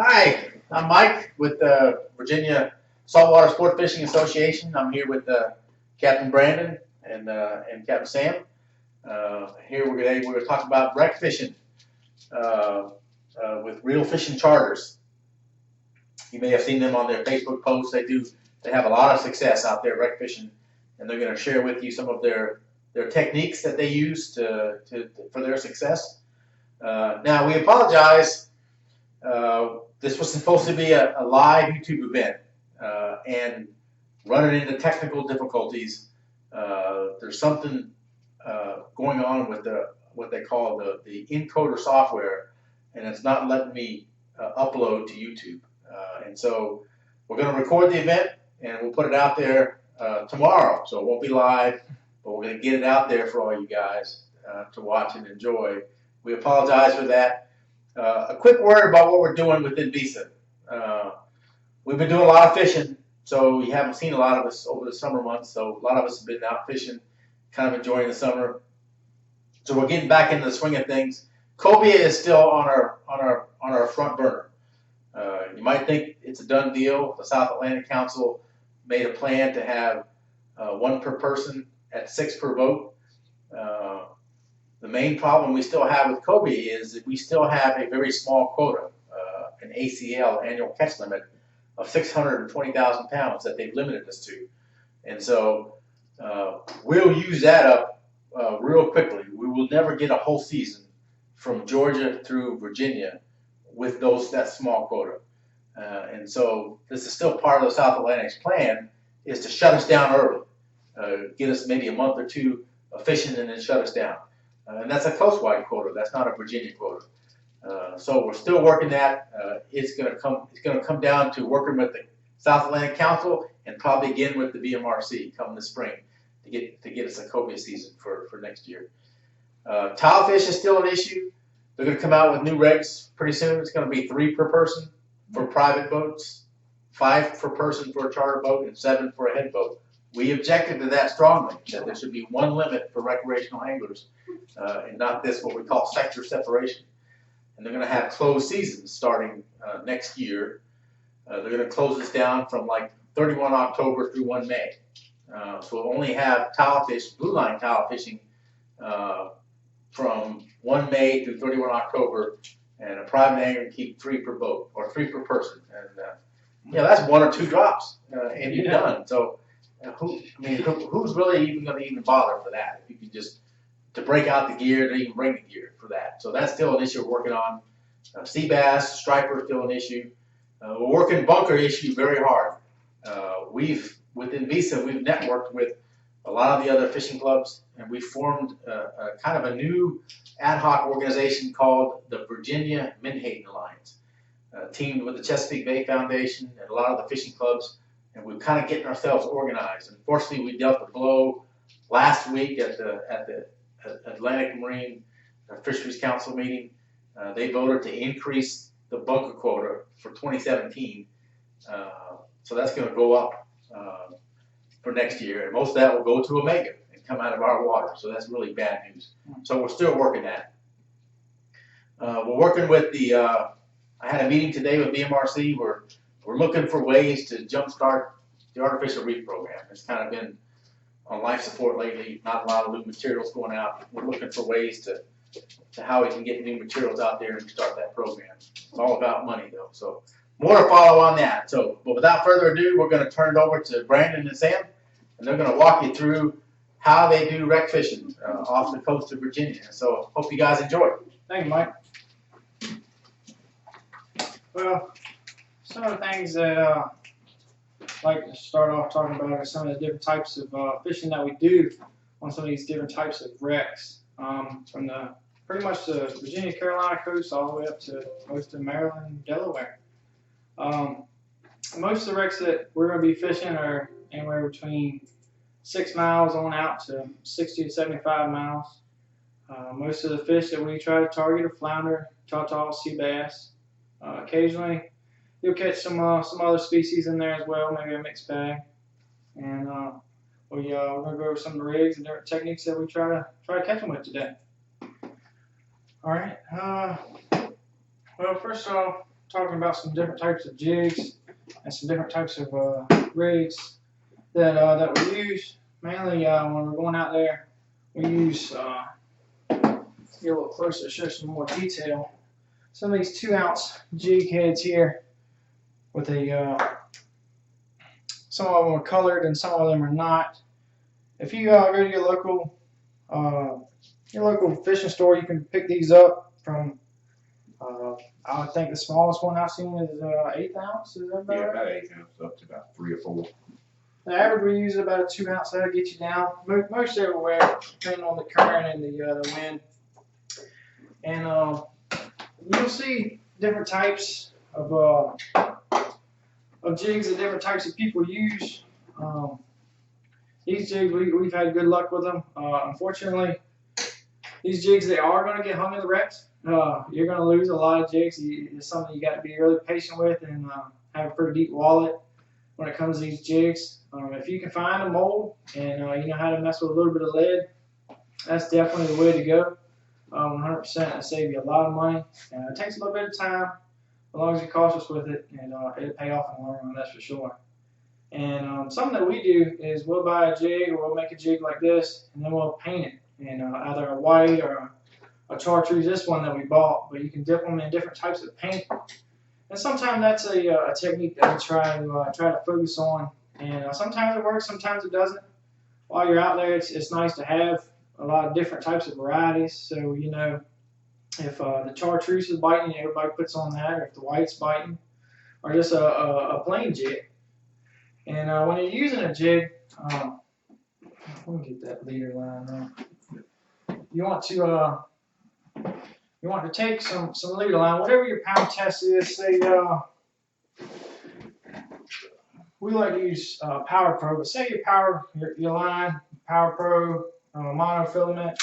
Hi, I'm Mike with the Virginia Saltwater Sport Fishing Association. I'm here with Captain Brandon and Captain Sam. Here we're going to talk about wreck fishing with Real Fishing Charters. You may have seen them on their Facebook posts. They have a lot of success out there wreck fishing, and they're going to share with you some of their techniques that they use for their success. Now we apologize. This was supposed to be a live YouTube event, and running into technical difficulties. There's something going on with what they call the encoder software, and it's not letting me upload to YouTube. And so we're going to record the event, and we'll put it out there tomorrow. So it won't be live, but we're going to get it out there for all you guys to watch and enjoy. We apologize for that. A quick word about what we're doing within Visa. We've been doing a lot of fishing, so you haven't seen a lot of us over the summer months. So a lot of us have been out fishing, kind of enjoying the summer. So we're getting back into the swing of things. Cobia is still on our front burner. You might think it's a done deal. The South Atlantic Council made a plan to have 1 per person at 6 per boat. The main problem we still have with cobia is that we still have a very small quota, an ACL, annual catch limit, of 620,000 pounds that they've limited us to. And so we'll use that up real quickly. We will never get a whole season from Georgia through Virginia with that small quota. And so this is still part of the South Atlantic's plan, is to shut us down early, get us maybe a month or 2 of fishing and then shut us down. And that's a coastwide quota. That's not a Virginia quota. So we're still working that. It's going to come down to working with the South Atlantic Council and probably again with the VMRC come this spring to get us a cobia season for next year. Tilefish is still an issue. They're going to come out with new regs pretty soon. It's going to be 3 per person for private boats, 5 per person for a charter boat, and 7 for a head boat. We objected to that strongly, that there should be 1 limit for recreational anglers, and not this, what we call sector separation. And they're going to have closed seasons starting next year. They're going to close this down from like 31 October through 1 May. So we'll only have tilefish, blue line tile fishing from 1 May through 31 October, and a private angler can keep 3 per boat or 3 per person. And that's 1 or 2 drops, and you're done. So who's really even going to even bother for that? If you can just to break out the gear, to even bring the gear for that. So that's still an issue we're working on. Sea bass, striper is still an issue. We're working bunker issue very hard. Within Visa, we've networked with a lot of the other fishing clubs, and we formed kind of a new ad hoc organization called the Virginia Menhaden Alliance, teamed with the Chesapeake Bay Foundation and a lot of the fishing clubs, and we're kind of getting ourselves organized. Unfortunately, we dealt a blow last week at the Atlantic Marine Fisheries Council meeting. They voted to increase the bunker quota for 2017, so that's going to go up for next year, and most of that will go to Omega and come out of our water. So that's really bad news. So we're still working that. We're working with the. I had a meeting today with VMRC. We're looking for ways to jumpstart the artificial reef program. It's kind of been on life support lately. Not a lot of new materials going out. We're looking for ways to how we can get new materials out there and start that program. It's all about money though. So more to follow on that. So, but without further ado, we're going to turn it over to Brandon and Sam, and they're going to walk you through how they do wreck fishing off the coast of Virginia. So hope you guys enjoy. Thank you, Mike. Well, some of the things that I'd like to start off talking about are some of the different types of fishing that we do on some of these different types of wrecks, from pretty much the Virginia, Carolina coast all the way up to most of Maryland, Delaware. Most of the wrecks that we're going to be fishing are anywhere between 6 miles on out to 60 to 75 miles. Most of the fish that we try to target are flounder, tautog, sea bass. Occasionally, you'll catch some other species in there as well, maybe a mixed bag. And we're going to go over some of the rigs and different techniques that we try to catch them with today. All right. Well, first off, talking about some different types of jigs and some different types of rigs that we use. Mainly when we're going out there, we use, get a little closer to show some more detail. Some of these 2-ounce jig heads here with some of them are colored and some of them are not. If you go to your local fishing store, you can pick these up from, I think the smallest one I've seen is 1/8 ounce. Is that about right? About 1/8 ounce, up to about 3 or 4. The average we use is about a 2-ounce. That'll get you down most everywhere, depending on the current and the wind. And you'll see different types of jigs that different types of people use. These jigs, we've had good luck with them. Unfortunately, these jigs, they are going to get hung in the wrecks. You're going to lose a lot of jigs. It's something you got to be really patient with and have a pretty deep wallet when it comes to these jigs. If you can find a mold and you know how to mess with a little bit of lead, that's definitely the way to go. 100%, it'll save you a lot of money. It takes a little bit of time, as long as you're cautious with it, and it'll pay off in the long run, that's for sure. And something that we do is we'll buy a jig, or we'll make a jig like this, and then we'll paint it in either a white or a chartreuse. This one that we bought, but you can dip them in different types of paint. And sometimes that's a technique that we try to focus on. And sometimes it works, sometimes it doesn't. While you're out there, it's nice to have a lot of different types of varieties. So you know, if the chartreuse is biting, everybody puts on that, or if the white's biting, or just a plain jig. And when you're using a jig, let me get that leader line there. You want to take some leader line, whatever your pound test is. Say we like to use Power Pro, but say your line Power Pro monofilament.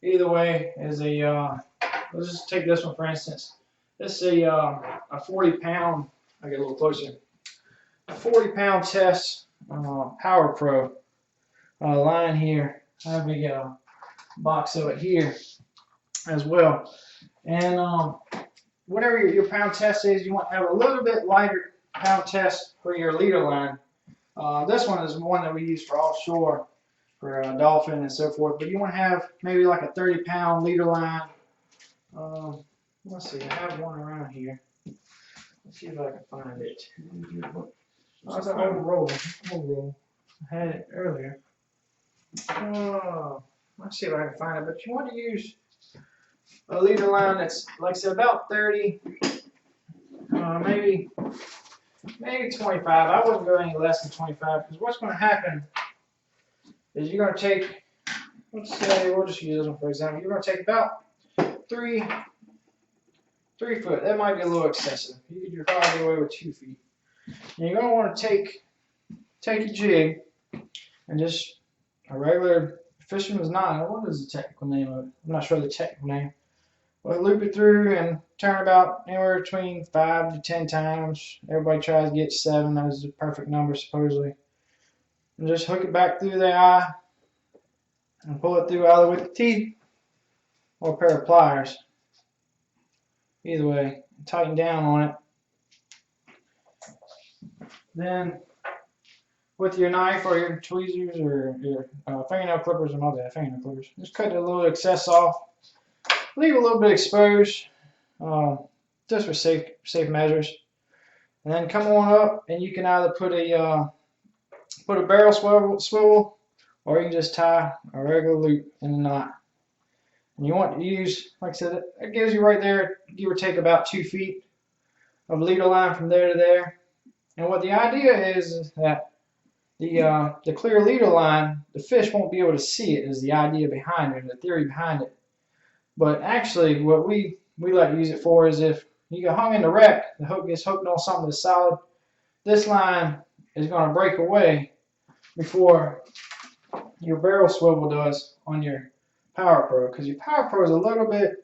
Either way is let's just take this one for instance. This is a 40-pound. I get a little closer. A 40-pound test Power Pro line here. I have a box of it here as well. And whatever your pound test is, you want to have a little bit lighter pound test for your leader line. This one is one that we use for offshore, for dolphin and so forth. But you want to have maybe like a 30-pound leader line. Let's see, I have one around here. Let's see if I can find it. Oh, it's an old roll. I had it earlier. Let's see if I can find it. But you want to use a leader line that's, like I said, about 30, maybe 25. I wouldn't go any less than 25, because what's going to happen is you're going to take, let's say, we'll just use this one for example. You're going to take about 3 foot. That might be a little excessive. You could probably get away with 2 feet. And you're going to want to take your jig and just a regular fisherman's knot. What is the technical name of it? I'm not sure the technical name. Well, loop it through and turn about anywhere between 5 to 10 times. Everybody tries to get 7. That is the perfect number supposedly. And just hook it back through the eye and pull it through either with the teeth or a pair of pliers. Either way, tighten down on it. Then with your knife or your tweezers or your fingernail clippers, or not that, fingernail clippers, just cut a little excess off. Leave a little bit exposed, just for safe measures. And then come on up, and you can either put a barrel swivel, or you can just tie a regular loop in the knot. And you want to use, like I said, it gives you right there, give or take about 2 feet of leader line from there to there. And what the idea is that the clear leader line, the fish won't be able to see it, is the idea behind it, the theory behind it. But actually, what we like to use it for is if you get hung in the wreck, the hook gets hooked on something that's solid, this line is going to break away before your barrel swivel does on your Power Pro, because your Power Pro is a little bit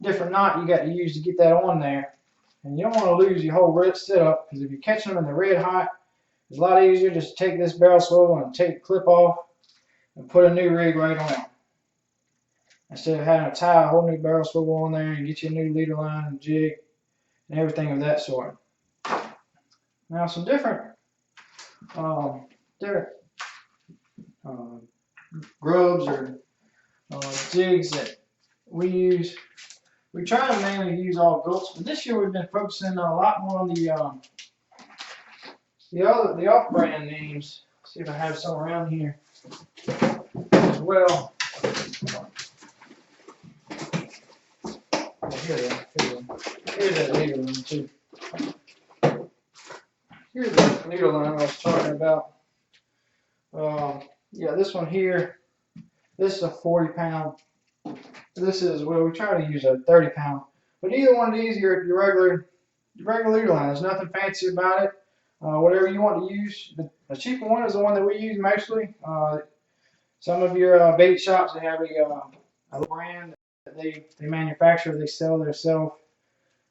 different knot you got to use to get that on there. And you don't want to lose your whole red setup, because if you're catching them in the red hot, it's a lot easier just to take this barrel swivel and take the clip off and put a new rig right on it, instead of having to tie a whole new barrel swivel on there and get you a new leader line and jig. and everything of that sort. Now some different grubs or jigs that we use. We try to mainly use all gulps, but this year we've been focusing a lot more on the off-brand names. See if I have some around here as well. Here they are. Here's that leader line too. Here's the leader line I was talking about. Yeah, this one here. This is a 40-pound. This is, well, we try to use a 30-pound. But either one of these, your regular leader line. There's nothing fancy about it. Whatever you want to use. The cheaper one is the one that we use mostly. Some of your bait shops, they have a brand that they manufacture. They sell themselves.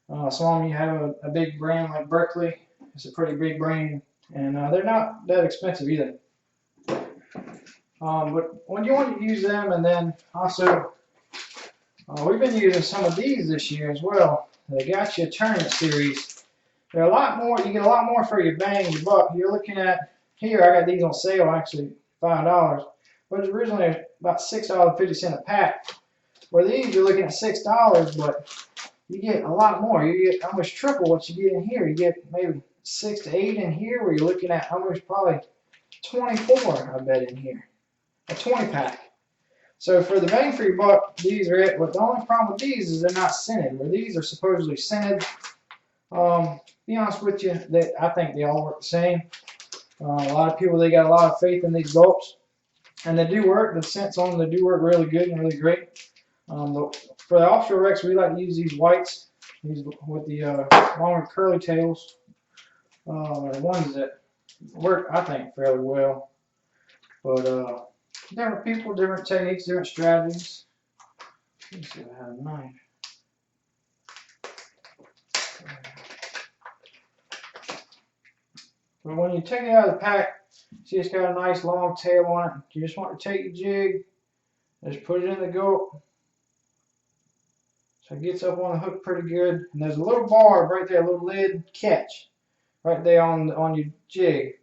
Some of them you have a big brand like Berkeley. It's a pretty big brand, and they're not that expensive either. But when you want to use them, and then also we've been using some of these this year as well. The Gotcha Tournament Series. They're a lot more. You get a lot more for your bang, your buck. You're looking at here. I got these on sale, actually $5, but it's originally about $6.50 a pack. Where these you're looking at $6, but you get a lot more. You get almost triple what you get in here. You get maybe 6 to 8 in here, where you're looking at almost probably 24, I bet, in here. A 20-pack. So for the bang for your buck, these are it. But the only problem with these is they're not scented. Where these are supposedly scented. Be honest with you, I think they all work the same. A lot of people, they got a lot of faith in these gulps, and they do work. The scents on them, they do work really good and really great. For the offshore wrecks, we like to use these whites, these with the longer curly tails. The ones that work, I think, fairly well. But different people, different techniques, different strategies. Let me see if I have a knife. But when you take it out of the pack, see it's got a nice long tail on it. You just want to take your jig, just put it in the gulp. So it gets up on the hook pretty good. And there's a little barb right there, a little lid catch right there on your jig.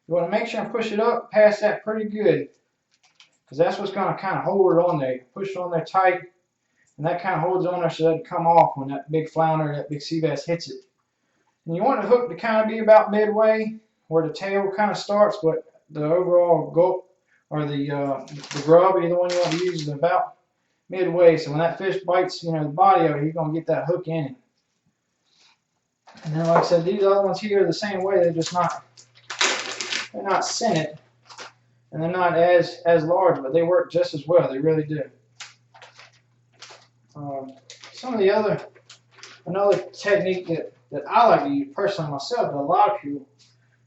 You want to make sure and push it up past that pretty good, because that's what's going to kind of hold it on there. You push it on there tight, and that kind of holds it on there so it doesn't come off when that big flounder, that big sea bass hits it. And you want the hook to kind of be about midway where the tail kind of starts, but the overall gulp or the grub, either one you want to use, is about midway. So when that fish bites, the body of it, you're going to get that hook in it. And then, like I said, these other ones here are the same way. They're just not, they're not scented, and they're not as large, but they work just as well. They really do. Some of the another technique that I like to use personally myself, but a lot of people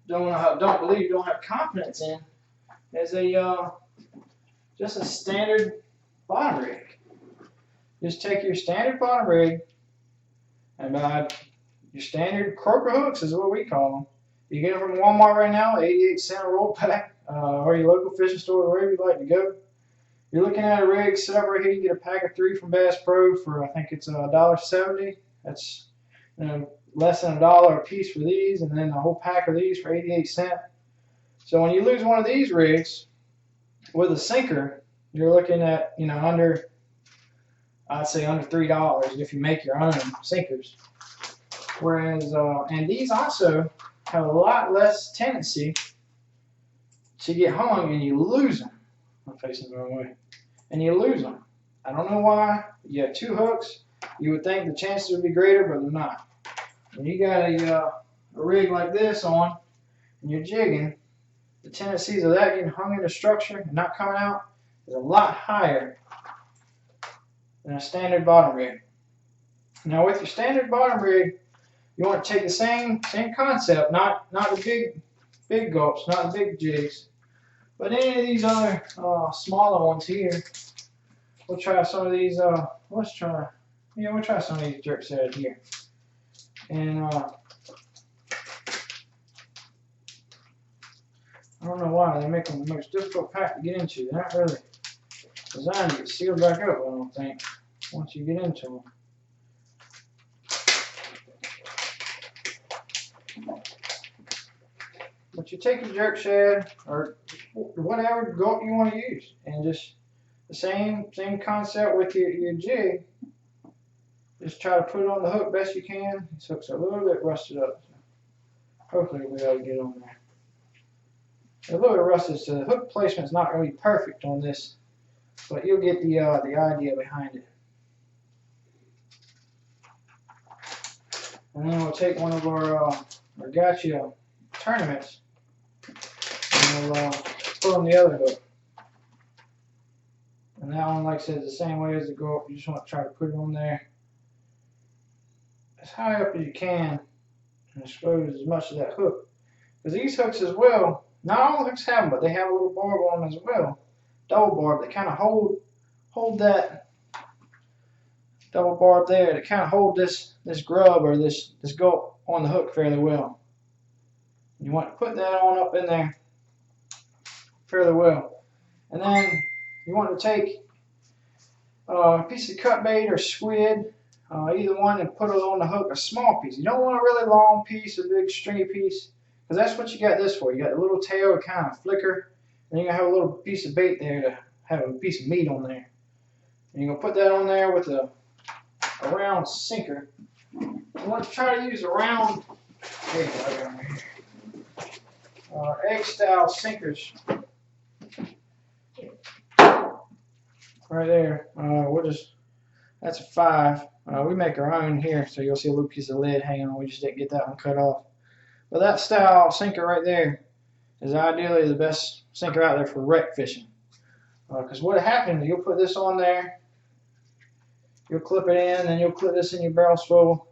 don't have confidence in, is just a standard bottom rig. Just take your standard bottom rig and buy your standard croaker hooks, is what we call them. You get them from Walmart right now, 88-cent a roll pack, or your local fishing store, wherever you'd like to go. You're looking at a rig set up right here. You get a pack of 3 from Bass Pro for, I think it's $1.70. That's less than $1 a piece for these, and then a whole pack of these for 88 cents. So when you lose one of these rigs with a sinker, you're looking at I'd say under $3 if you make your own sinkers. Whereas and these also have a lot less tendency to get hung, and you lose them. I'm facing the wrong way. And you lose them. I don't know why. You have 2 hooks. You would think the chances would be greater, but they're not. When you got a rig like this on, and you're jigging, the tendencies of that getting hung in the structure and not coming out is a lot higher than a standard bottom rig. Now with your standard bottom rig, you want to take the same concept, not the big gulps, not the big jigs, but any of these other smaller ones here. We'll try some of these. We'll try some of these jerks out here. And I don't know why they make them the most difficult pack to get into. They're not really designed to get sealed back up, I don't think, once you get into them. But you take your jerk shad or whatever gulp you want to use, and just the same concept with your jig. Just try to put it on the hook best you can. This hook's a little bit rusted up. So hopefully we'll be able to get on there. A little bit rusted, so the hook placement's not going to be perfect on this, but you'll get the idea behind it. And then we'll take one of our gotcha tournaments, and we'll put on the other hook. And that one, like I said, is the same way as the gulp. You just want to try to put it on there as high up as you can and expose as much of that hook. Because these hooks as well, not all hooks have them, but they have a little barb on them as well. Double barb, they kind of hold that double barb there to kind of hold this grub or this gulp on the hook fairly well. You want to put that on up in there fairly well. And then you want to take a piece of cut bait or squid, either one, and put it on the hook, a small piece. You don't want a really long piece, a big stringy piece, because that's what you got this for. You got the little tail to kind of flicker, and you're going to have a little piece of bait there to have a piece of meat on there. And you're going to put that on there with a round sinker. You want to try to use a round, egg style sinkers. Right there. That's a 5. We make our own here, so you'll see a little piece of lead hanging on. We just didn't get that one cut off. But that style sinker right there is ideally the best sinker out there for wreck fishing. Because what happens is you'll put this on there, you'll clip it in, then you'll clip this in your barrel swivel,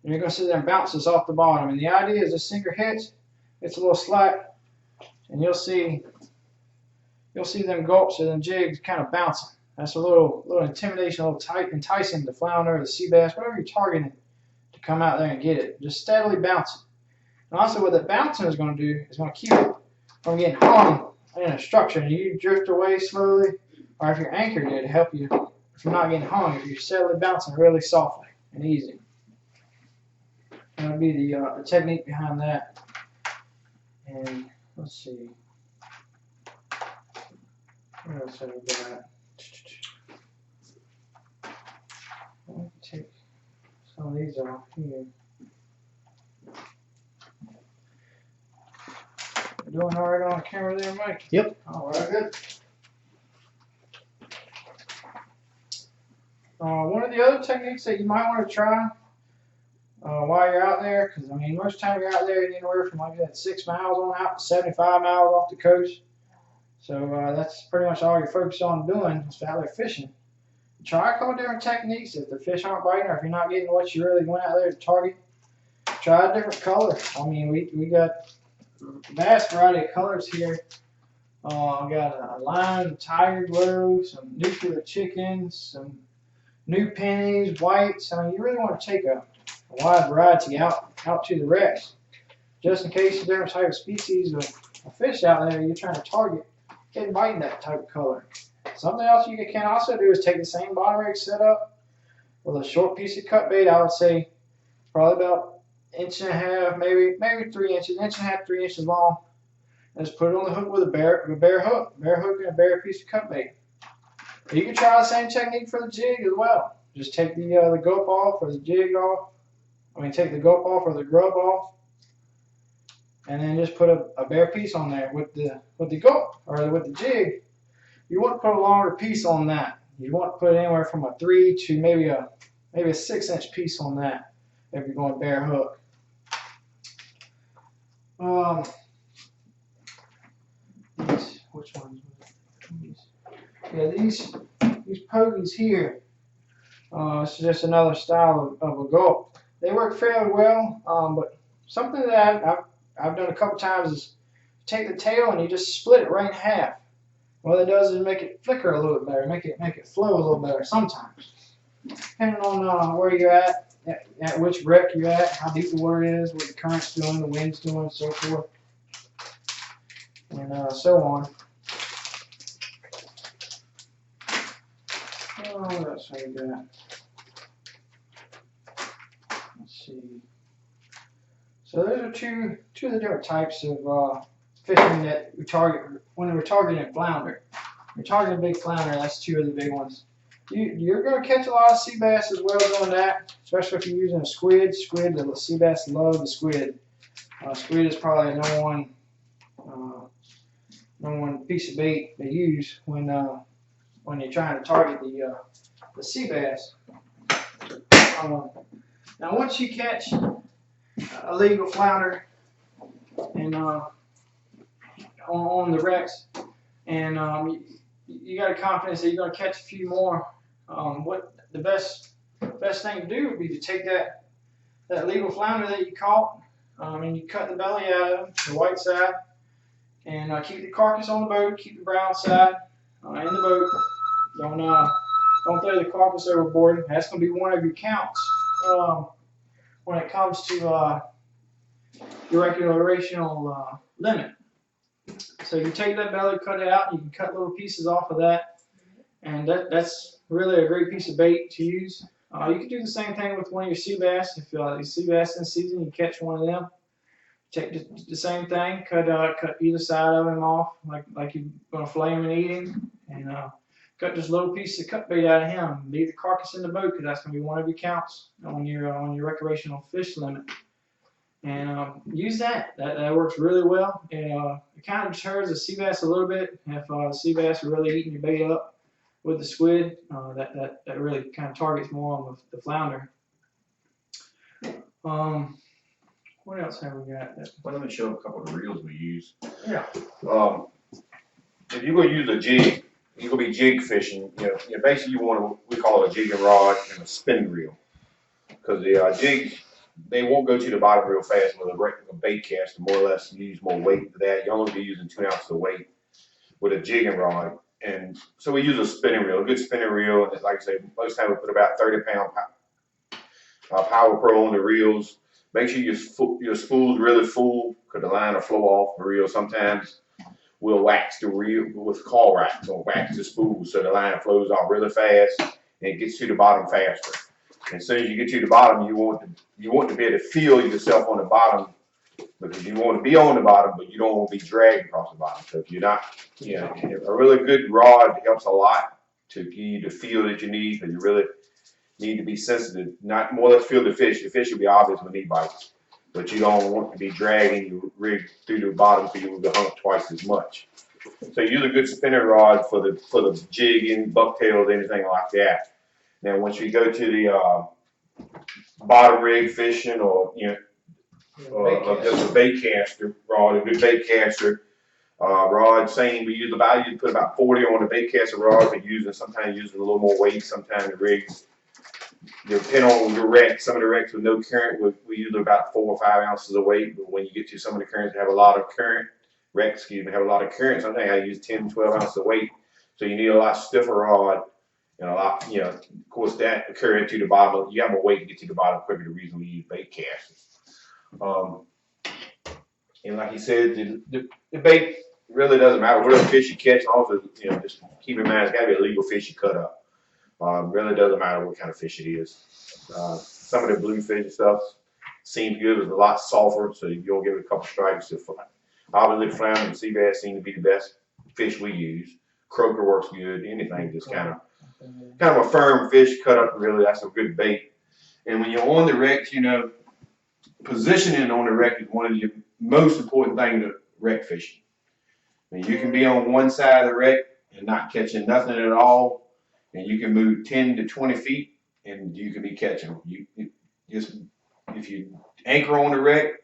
and you're going to sit there and bounce this off the bottom. And the idea is the sinker hits, it's a little slack, and you'll see them gulps or them jigs kind of bouncing. That's a little intimidation, a little enticing the flounder, the sea bass, whatever you're targeting, to come out there and get it. Just steadily bounce it. And also what the bouncing is going to do is going to keep it from getting hung in a structure. And you drift away slowly, or if you're anchored, it'll help you from not getting hung if you're steadily bouncing really softly and easy. That'll be the technique behind that. And let's see. What else have we got? Let me take some of these off here. Doing all right on the camera there, Mike? Yep. All right, good. One of the other techniques that you might want to try while you're out there, because I mean, most time you're out there anywhere from like that 6 miles on out to 75 miles off the coast. So that's pretty much all you're focused on doing is out there fishing. Try a couple different techniques. If the fish aren't biting, or if you're not getting what you really went out there to target, try a different color. I mean, we got a vast variety of colors here. I got a lime, tiger glow, some nuclear chickens, some new pennies, whites. I mean, you really want to take a wide variety out to the wrecks, just in case the different type of species of fish out there you're trying to target get biting that type of color. Something else you can also do is take the same bottom rig setup with a short piece of cut bait. I would say probably about 1.5 inches, maybe 3 inches, 1.5 inches, 3 inches long. And just put it on the hook with a bare hook and a bare piece of cut bait. You can try the same technique for the jig as well. Just take the gulp off or the jig off. Take the gulp off or the grub off, and then just put a bare piece on there with the gulp or with the jig. You want to put a longer piece on that. You want to put anywhere from a 3 to maybe a 6-inch piece on that if you're going bare hook. Which ones? Yeah, these pogies here. It's just another style of a gulp. They work fairly well, but something that I've done a couple times is take the tail and you just split it right in half. What it does is make it flicker a little bit better, make it flow a little better sometimes. Depending on where you're at which wreck you're at, how deep the water is, what the current's doing, the wind's doing, so forth, and so on. What else have we got? Let's see. So those are two of the different types of fishing that we target when we're targeting flounder. We're targeting big flounder. That's two of the big ones. You're going to catch a lot of sea bass as well doing that, especially if you're using a squid. The sea bass love the squid. Squid is probably the number one piece of bait they use when you're trying to target the sea bass. Now, once you catch a legal flounder and on the wrecks, and you got a confidence that you're going to catch a few more, what the best thing to do would be to take that legal flounder that you caught, and you cut the belly out of it, the white side, and keep the carcass on the boat, keep the brown side in the boat. Don't throw the carcass overboard. That's going to be one of your counts when it comes to your recreational limit. So you take that belly, cut it out, and you can cut little pieces off of that, and that's really a great piece of bait to use. You can do the same thing with one of your sea bass. If your sea bass in season, you catch one of them. Take the same thing, cut either side of him off, like you're gonna fillet him and eat him, and cut just little pieces of cut bait out of him. Leave the carcass in the boat because that's gonna be one of your counts on your recreational fish limit. And use that. That works really well. And it kind of deters the sea bass a little bit. If the sea bass are really eating your bait up with the squid, that really kind of targets more on the flounder. What else have we got? Well, let me show a couple of the reels we use. Yeah. If you're gonna use a jig, you're gonna be jig fishing. Basically you want we call it a jigging rod and a spin reel, because the jig, they won't go to the bottom real fast with a bait caster. More or less, you use more weight for that. You only be using 2 ounces of weight with a jigging rod, and so we use a spinning reel, a good spinning reel. And like I say, most times we put about 30-pound Power Pro on the reels. Make sure your spool's really full, because the line will flow off the reel. Sometimes we'll wax the reel with call racks or wax the spool so the line flows off really fast and it gets to the bottom faster. And as soon as you get to the bottom, you want to be able to feel yourself on the bottom, because you want to be on the bottom, but you don't want to be dragged across the bottom. So if you're not, a really good rod helps a lot to give you the feel that you need, because you really need to be sensitive, not more or less feel the fish. The fish will be obvious when he bites, but you don't want to be dragging your rig through the bottom so you will be hung twice as much. So use a good spinning rod for the jigging, bucktails, anything like that. Now, once you go to the bottom rig fishing, or just a bait caster rod, a good bait caster rod, same. We use you put about 40 on the bait caster rod. Sometimes using a little more weight. Sometimes the rigs, depending on the wreck. Some of the wrecks with no current, we use about 4 or 5 ounces of weight. But when you get to some of the currents that have a lot of current, have a lot of current, sometimes I use 10, 12 ounces of weight. So you need a lot stiffer rod. And a lot, of course, that current to the bottom. You have more weight to get to the bottom quicker. The reason we use bait casters. And like he said, the bait really doesn't matter what fish you catch. Also, just keep in mind it's got to be a legal fish you cut up. Really doesn't matter what kind of fish it is. Some of the bluefish stuff seems good. It's a lot softer, so you'll give it a couple strikes. Obviously, flounder and sea bass seem to be the best fish we use. Croaker works good. Anything just kind of a firm fish cut up. Really, that's a good bait. And when you're on the wreck, positioning on the wreck is one of the most important things to wreck fishing. I mean, you can be on one side of the wreck and not catching nothing at all, and you can move 10 to 20 feet and you can be catching them. If you anchor on the wreck,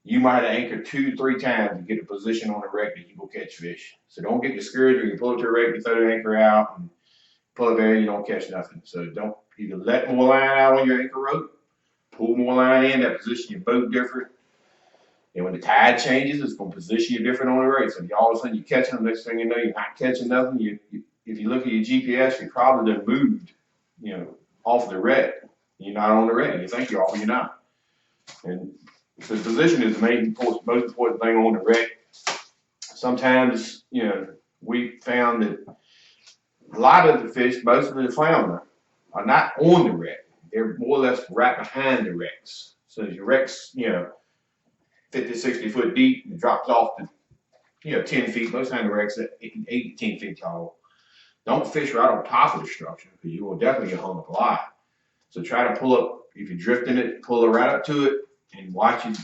you might anchor 2-3 times to get a position on the wreck that you will catch fish. So don't get discouraged when you pull it to the wreck, you throw the anchor out and pull it there, you don't catch nothing. So don't either let more line out on your anchor rope, pull more line in, that position your boat different. And when the tide changes, it's going to position you different on the wreck. So if all of a sudden you're catching them, next thing you know, you're not catching nothing. If you look at your GPS, you probably done moved, off the wreck. You're not on the wreck. You think you're off, you're not. And so position is the most important thing on the wreck. Sometimes, we found that a lot of the fish, most of the flounder, are not on the wreck. They're more or less right behind the wrecks. So as your wrecks, 50, 60 foot deep and drops off to, 10 feet. Most times the wreck's 8 to 10 feet tall. Don't fish right on top of the structure because you will definitely get hung up a lot. So try to pull up, if you're drifting it, pull it right up to it and watch it,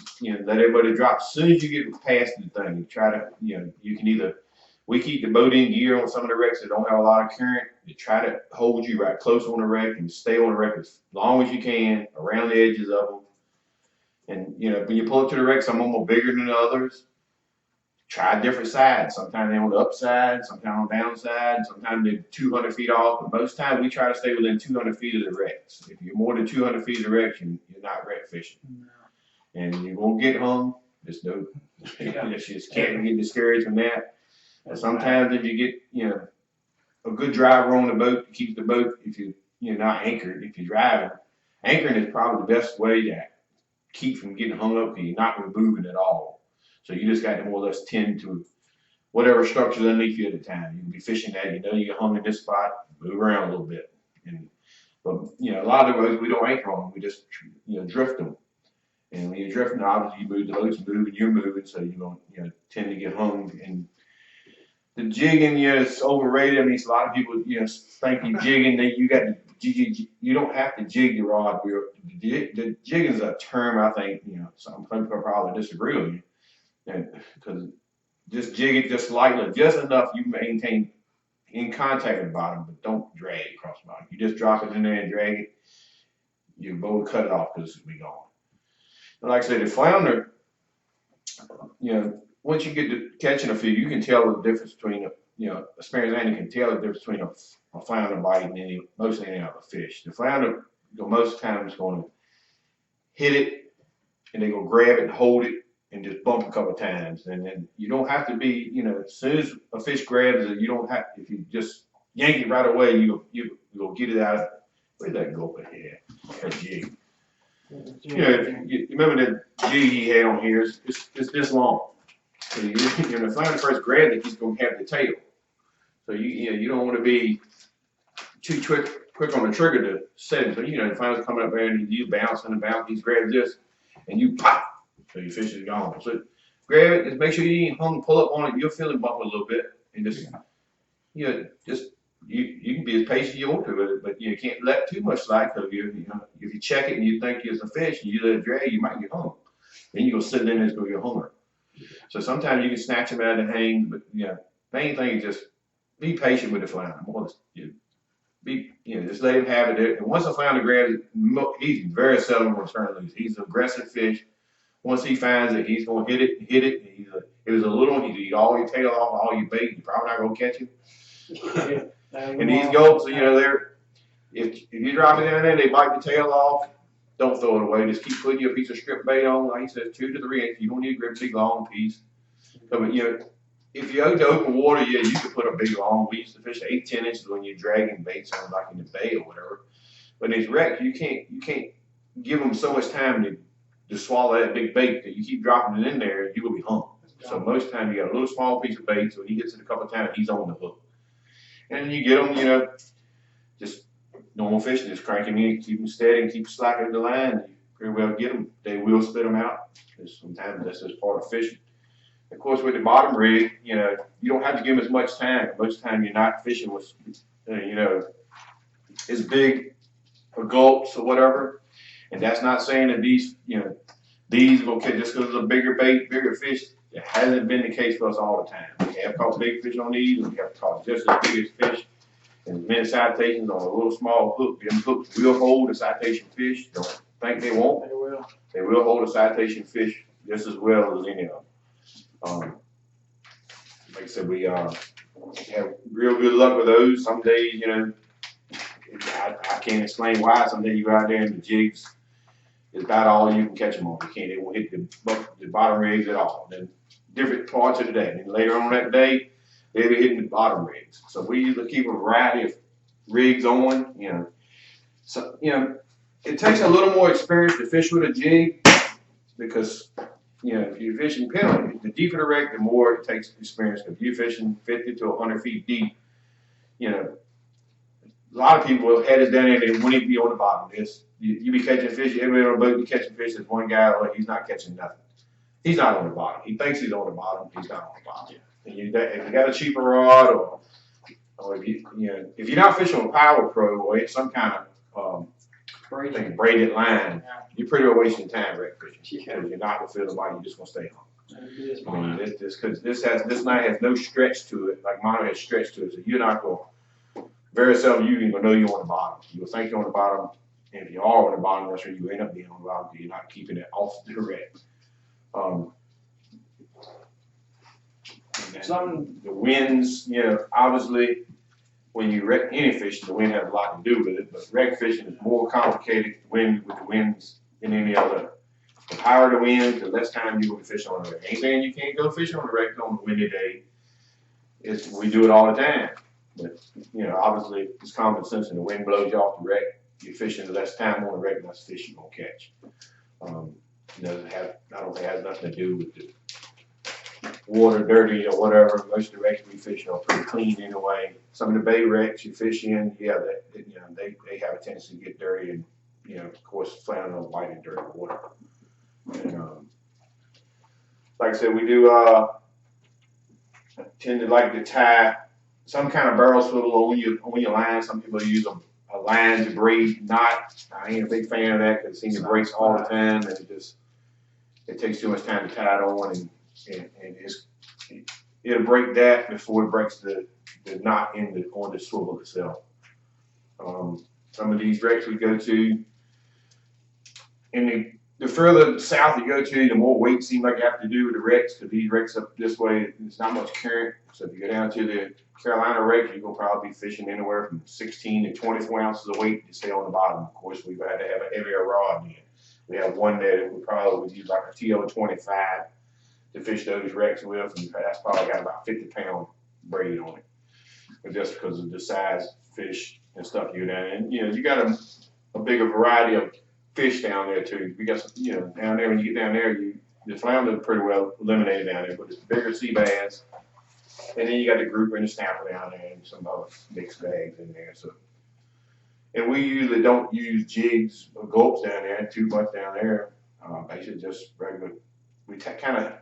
let everybody drop. As soon as you get past the thing, you try to, you can either, we keep the boat in gear on some of the wrecks that don't have a lot of current. You try to hold you right close on the wreck and stay on the wreck as long as you can around the edges of them. And, when you pull it to the wreck, some of them are bigger than others. Try different sides. Sometimes they're on the upside, sometimes on the downside, sometimes they're 200 feet off. But most times we try to stay within 200 feet of the wrecks. If you're more than 200 feet of the wrecks, you're not wreck fishing. And you won't get hung. Just don't. You just can't get discouraged from that. And sometimes if you get, a good driver on the boat to keep the boat, if you're not anchored, if you're driving, anchoring is probably the best way to keep from getting hung up because you're not moving at all. So you just got to more or less tend to whatever structure's underneath you at the time. You can be fishing that, you're hung in this spot, move around a little bit. But a lot of the boats we don't anchor on them, we just drift them. And when you're drifting, obviously you move, the boat's moving, you're moving, so you're going to tend to get hung. And the jigging, is overrated. I mean, a lot of people, think you jigging, that you got to jig. You don't have to jig your rod. The jigging is a term, I think, some people probably disagree with you. Because just jig it just lightly, just enough you maintain in contact with the bottom, but don't drag it across the bottom. You just drop it in there and drag it, your boat cut it off because it'll be gone. And like I said, the flounder, once you get to catching a fish, you can tell the difference between a experienced angler can tell the difference between a flounder bite and mostly any other fish. The flounder, most times, is going to hit it and they're going to grab it and hold it and just bump a couple times. And then you don't have to be, as soon as a fish grabs it, you don't have, if you just yank it right away, you'll get it out of, where'd that go over here? That jig. You remember the jig he had on here, it's this long. So when the flounder first grabs it, he's going to have the tail. So you don't want to be too quick on the trigger to set it. So the flounder's coming up there and you bounce and bounce, he grabs this, and you pop. So your fish is gone. So grab it, just make sure you ain't hung, pull up on it, you'll feel it bump a little bit. And just, you can be as patient as you want to with it, but you can't let too much slack because if you check it and you think it's a fish and you let it drag, you might get hung. Then you're going to sit there and it's going to get hungry. So sometimes you can snatch them out of the hang, but main thing is just be patient with the flounder. Just let him have it. And once a flounder grabs it, he's very seldom going to turn loose. He's an aggressive fish. Once he finds it, he's going to hit it. If it was a little one, he'd eat all your tail off, all your bait. You're probably not going to catch him. And these goats, if you drop it in there, they bite the tail off. Don't throw it away. Just keep putting your piece of strip bait on. Like he says, 2 to 3 inches. You don't need a great big long piece. So, if you're out to open water, you could put a big long. We used to fish 8, 10 inches when you're dragging baits on, like in the bay or whatever. But in these wrecks, you can't give them so much time to swallow that big bait that you keep dropping it in there, you will be hung. So most times you got a little small piece of bait, so when he hits it a couple of times, he's on the hook. And then you get them, just normal fishing, just crank him in, keep him steady, and keep slacking the line. And you pretty well get them. They will spit them out, because sometimes that's just part of fishing. Of course, with the bottom rig, you don't have to give them as much time. Most of the time, you're not fishing with, as big or gulps or whatever. And that's not saying that these are going to catch just because it's a bigger bait, bigger fish. It hasn't been the case for us all the time. We have caught big fish on these, and we have caught just as big as fish. And many citations on a little small hook. Them hooks will hold a citation fish. Don't think they won't. They will. They will hold a citation fish just as well as any of them. Like I said, we have real good luck with those. Some days, I can't explain why. Some days you go out there and the jigs is about all you can catch them on. They won't hit the bottom rigs at all. Then different parts of the day. And later on that day, they'll be hitting the bottom rigs. So we usually keep a variety of rigs on. So it takes a little more experience to fish with a jig because if you're fishing penalty, the deeper the rig, the more it takes experience. If you're fishing 50 to 100 feet deep, a lot of people will head us down there and they wouldn't even be on the bottom. You be catching fish, everybody on a boat, you catching fish, there's one guy, he's not catching nothing. he's not on the bottom. He thinks he's on the bottom. He's not on the bottom. And if you got a cheaper rod, or if if you're not fishing with Power Pro or some kind of braided line, you're pretty well wasting time wreck fishing. Because you're not gonna feel the bite. You're just gonna stay home. I mean, this line has no stretch to it, like mine has stretch to it. So you're not gonna, very seldom you even know you're on the bottom. You'll think you're on the bottom, and if you are on the bottom, that's where you end up being on the bottom because you're not keeping it off the wreck. The winds, obviously, when you wreck any fishing, the wind has a lot to do with it. But wreck fishing is more complicated with the winds than any other. The higher the wind, the less time you're going to fish on the wreck. Ain't saying you can't go fishing on the wreck on a windy day. We do it all the time. But, obviously, it's common sense, and the wind blows you off the wreck. You're fishing less time on the wreck, and less fish you're going to catch. I don't think it has nothing to do with the water dirty or whatever. Most of the wrecks we fish are pretty clean anyway. Some of the bay wrecks you fish in, they have a tendency to get dirty, and of course, flounder don't like in dirty water. And like I said, we do tend to like to tie some kind of barrel swivel on your line. Some people use a line to braid knot. I ain't a big fan of that because it seems to break all the time, and it takes too much time to tie it on, and it'll break that before it breaks the knot on the swivel itself. Some of these wrecks we go to, and the further south you go to, the more weight it seems like you have to do with the wrecks, because these wrecks up this way, there's not much current. So if you go down to the Carolina wreck, you're going to probably be fishing anywhere from 16 to 24 ounces of weight to stay on the bottom. Of course, we've had to have a heavier rod in. We have one there that we probably would use like a TO25 to fish those wrecks with, and that's probably got about 50-pound braid on it. But just because of the size fish and stuff you down, and you got a bigger variety of fish down there too. We got some, down there when you get down there, the flounder pretty well eliminated down there, but it's bigger sea bass, and then you got the grouper and the snapper down there, and some other mixed bags in there. So, and we usually don't use jigs or gulps down there too much down there. Basically just regular. We kind of,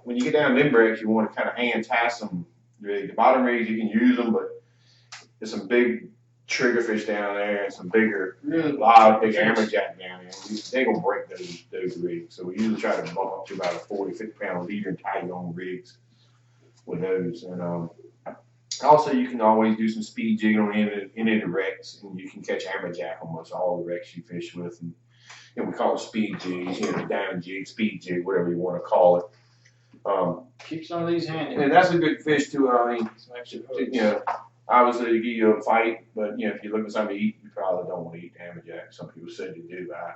when you get down to them breaks, you want to kind of hand tie some. The bottom rigs you can use them, but there's some big triggerfish down there and some bigger, live big amberjack down there. They're gonna break those rigs. So we usually try to bump up to about a 40-50-pound leader and tie on rigs with those. And also you can always do some speed jigging on any of the wrecks, and you can catch amberjack on almost all the wrecks you fish with. And we call it speed jigs, down jig, speed jig, whatever you want to call it. Keep some of these handy. And that's a good fish too. I mean, obviously to give you a fight, but if you're looking for something to eat, you probably don't want to eat the amberjack. Some people said you do, but I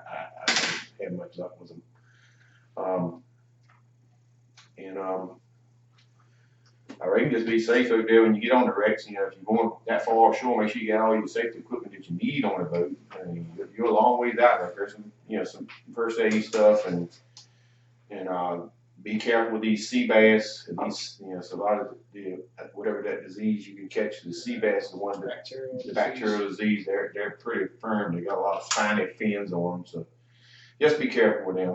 don't have much luck with them. I reckon just be safe out there when you get on the wrecks. If you're going that far offshore, make sure you got all your safety equipment that you need on the boat. I mean, you're a long ways out there. There's some first aid stuff, and be careful with these sea bass. So a lot of whatever that disease you can catch, the sea bass, the bacterial disease, they're pretty firm. They got a lot of spiny fins on them, so just be careful with them.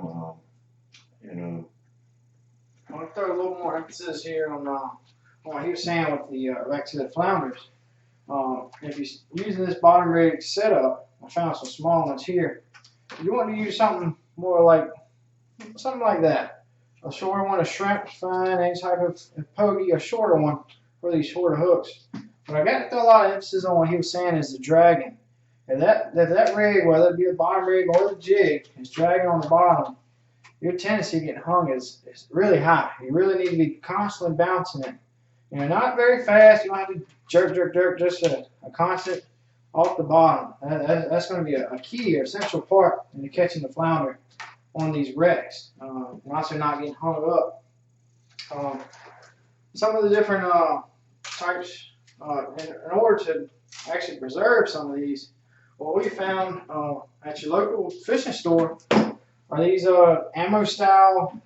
I want to throw a little more emphasis here on what he was saying with the back to the flounders. If you're using this bottom rig setup, I found some small ones here. You want to use something more like that. A shorter one, a shrimp, fine, any type of pokey, a shorter one for these shorter hooks. But I got to throw a lot of emphasis on what he was saying is the dragging. If that rig, whether it be the bottom rig or the jig, is dragging on the bottom, your tendency to get hung is really high. You really need to be constantly bouncing it. Not very fast. You don't have to jerk, just a constant off the bottom. That's going to be a key or essential part in catching the flounder on these wrecks, and also not getting hung up. Some of the different types, in order to actually preserve some of these, what we found at your local fishing store are these ammo style.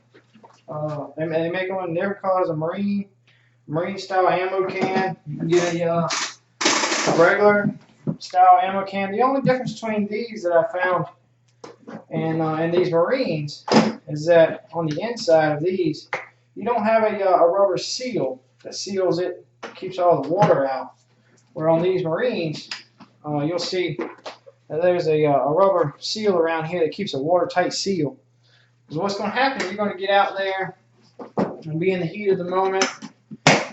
They make them in different colors, a marine style ammo can. You can get a regular style ammo can. The only difference between these that I found and these Marines is that on the inside of these, you don't have a rubber seal that seals it, keeps all the water out. Where on these Marines, you'll see that there's a rubber seal around here that keeps a watertight seal. Because what's going to happen, you're going to get out there and be in the heat of the moment.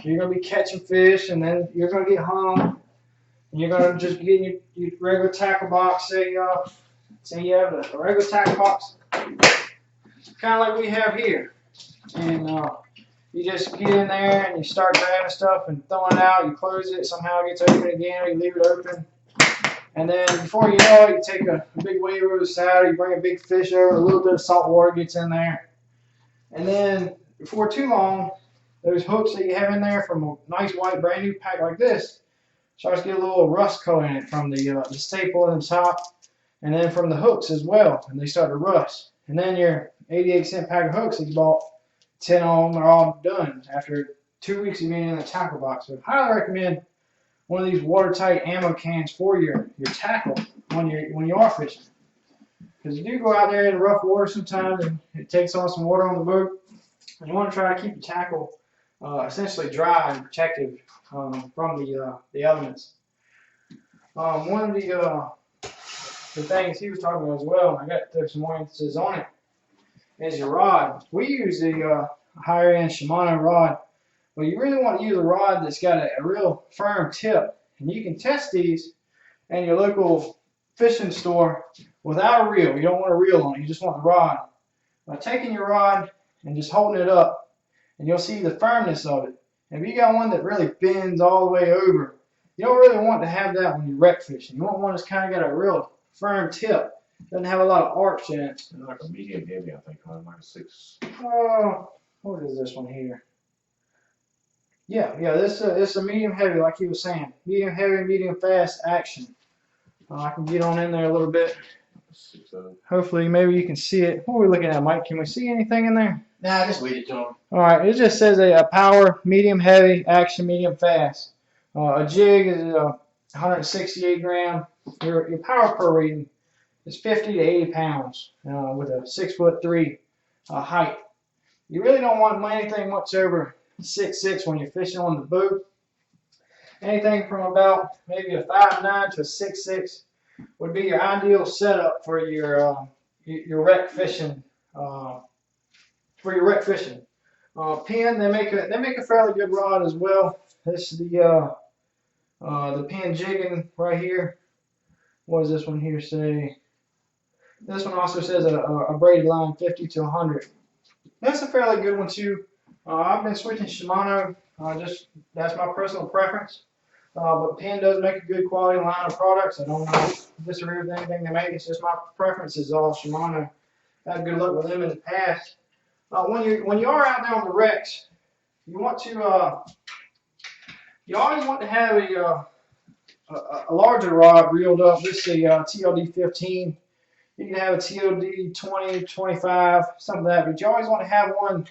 You're going to be catching fish, and then you're going to get hung. And you're going to just get in your regular tackle box. Say you have a regular tackle box, kind of like we have here. And you just get in there and you start grabbing stuff and throwing it out. You close it, somehow it gets open again, or you leave it open. And then before you know it, you take a big wave over the side, or you bring a big fish over, a little bit of salt water gets in there. And then before too long, those hooks that you have in there from a nice white brand new pack like this starts to get a little rust color in it from the staple in the top, and then from the hooks as well, and they start to rust. And then your 88-cent pack of hooks that you bought, 10 of them are all done after 2 weeks of being in the tackle box. So I highly recommend one of these watertight ammo cans for your tackle when you are fishing. Because you do go out there in rough water sometimes, and it takes on some water on the boat, and you want to try to keep the tackle essentially dry and protected from the elements. One of the things he was talking about as well, I got to throw some more emphasis on it, is your rod. We use a higher end Shimano rod. Well, you really want to use a rod that's got a real firm tip. And you can test these in your local fishing store without a reel. You don't want a reel on it, you just want the rod. By taking your rod and just holding it up, and you'll see the firmness of it. And if you got one that really bends all the way over, you don't really want to have that when you're wreck fishing. You want one that's kind of got a real firm tip. Doesn't have a lot of arch in it. It's like a medium heavy, I think, like a 6. What is this one here? Yeah, this is a medium heavy, like he was saying. Medium heavy, medium fast action. I can get on in there a little bit. 6. Hopefully, maybe you can see it. What are we looking at, Mike? Can we see anything in there? Nah, just leave it to them. All right, it just says a power, medium heavy, action, medium fast. A jig is 168 gram. Your power per reading is 50 to 80 pounds with a 6'3" height. You really don't want anything much over 6'6" when you're fishing on the boat. Anything from about maybe a 5'9" to a 6'6" would be your ideal setup for your wreck fishing. Penn, they make a fairly good rod as well. This is the Penn jigging right here. What does this one here say? This one also says a braided line 50 to 100. That's a fairly good one too. I've been switching Shimano. That's my personal preference. But Penn does make a good quality line of products. I don't disagree with anything they make. It's just my preference is all Shimano. I had good luck with them in the past. When you are out there on the wrecks, you want to you always want to have a larger rod reeled up. This is a TLD 15. You can have a TLD 20, 25, something like that. But you always want to have one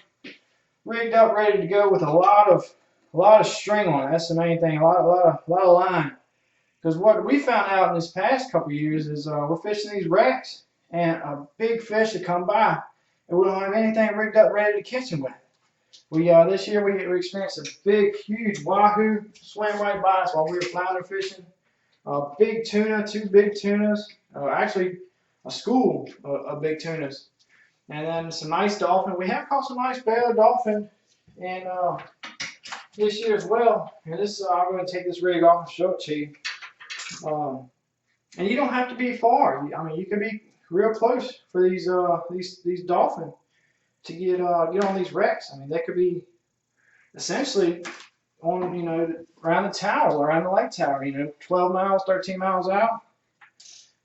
rigged up, ready to go with a lot of string on it. That's the main thing. A lot of line. Because what we found out in this past couple of years is we're fishing these wrecks, and a big fish would come by, and we don't have anything rigged up, ready to catch him with. This year we experienced a big, huge wahoo swim right by us while we were flounder fishing. Big tuna, 2 big tunas, actually a school of big tunas, and then some nice dolphin. We have caught some nice Baylor dolphin, and this year as well. And this I'm going to take this rig off and show it to you. And you don't have to be far. I mean, you can be real close for these dolphin to get on these wrecks. I mean, they could be essentially on around the tower, around the lake tower. 12 miles, 13 miles out.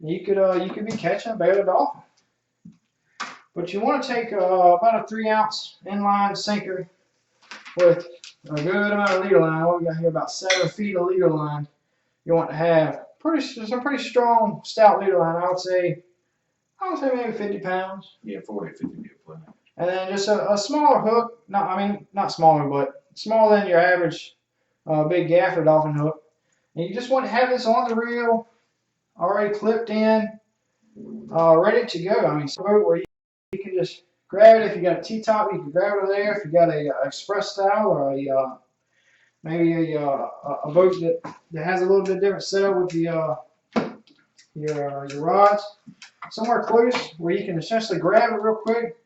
You could be catching a Baylor dolphin. But you want to take about a 3-ounce inline sinker with a good amount of leader line. What we got here, about 7 feet of leader line. You want to have some pretty strong, stout leader line. I would say maybe 50 pounds. Yeah, 40 to 50 people. And then just a smaller hook. Not smaller, but smaller than your average big gaffer dolphin hook. And you just want to have this on the reel, already clipped in, ready to go. I mean, so where you can just grab it. If you got a T-top, you can grab it there. If you got a express style or a maybe a boat that has a little bit different setup with the your rods, somewhere close where you can essentially grab it real quick,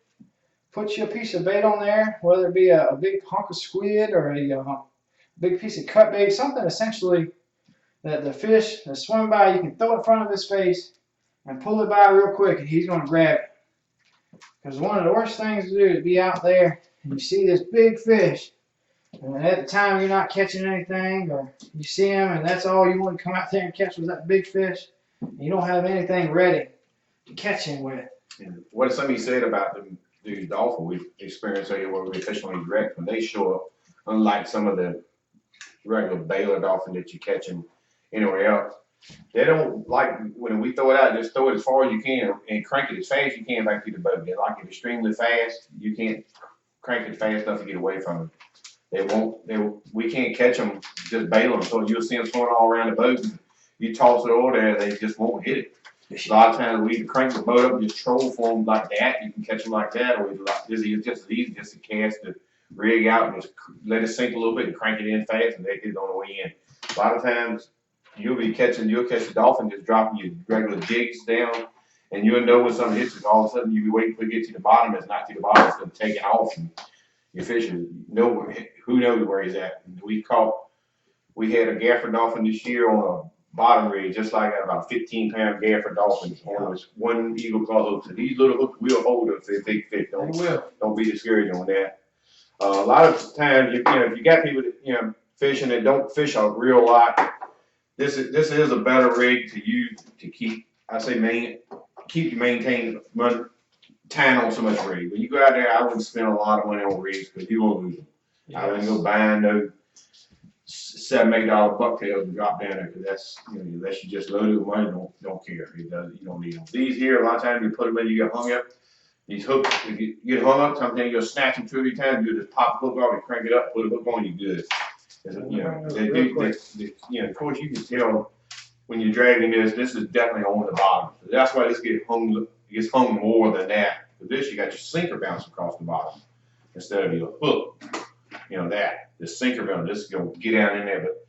put you a piece of bait on there, whether it be a big hunk of squid or a big piece of cut bait, something essentially that the fish that swim by, you can throw it in front of his face and pull it by real quick, and he's going to grab it. Because one of the worst things to do is be out there and you see this big fish, and at the time you're not catching anything, or you see him and that's all you want to come out there and catch was that big fish, and you don't have anything ready to catch him with. And what somebody said about the dolphin we've experienced here where we fish on these wrecks, when they show up, unlike some of the regular Baylor dolphin that you catch them anywhere else, they don't like when we throw it out, just throw it as far as you can and crank it as fast as you can back to the boat. They like it extremely fast. You can't crank it fast enough to get away from them. We can't catch them just bailing, so you'll see them swimming all around the boat. And you toss it over there, they just won't hit it. A lot of times we crank the boat up and just troll for them like that. You can catch them like that, or it's just as easy just to cast the rig out and just let it sink a little bit and crank it in fast, and they get it on the way in. A lot of times you'll catch a dolphin just dropping your regular jigs down, and you'll know when something hits it. All of a sudden, you'll be waiting for it to get to the bottom. It's not to the bottom. It's going to take it off, and your fish is nowhere. Who knows where he's at? And we had a gaffer dolphin this year on a bottom rig, just like that, about 15-pound gaffer dolphin on this one eagle claw hook. So these little hooks will hold us for big fish. Don't be discouraged on that. A lot of times, if you got people that fishing that don't fish a real lot, this is a better rig to use to keep you maintain time on so much rig. When you go out there, I wouldn't spend a lot of money on rigs because you're gonna lose them. Yes. I wouldn't go buying no $7-8 bucktails and drop down there because that's unless you just load it with money, don't care. You don't need them. These here, a lot of times you put them in, you get hung up. These hooks, if you get hung up, sometimes you'll snatch them 2 or 3 times. You just pop the hook off and crank it up, put a hook on, you good. Of course you can tell when you're dragging this is definitely on the bottom. So that's why this gets hung more than that. With this, you got your sinker bounce across the bottom instead of your hook. The sinker bounce, this is gonna get down in there. But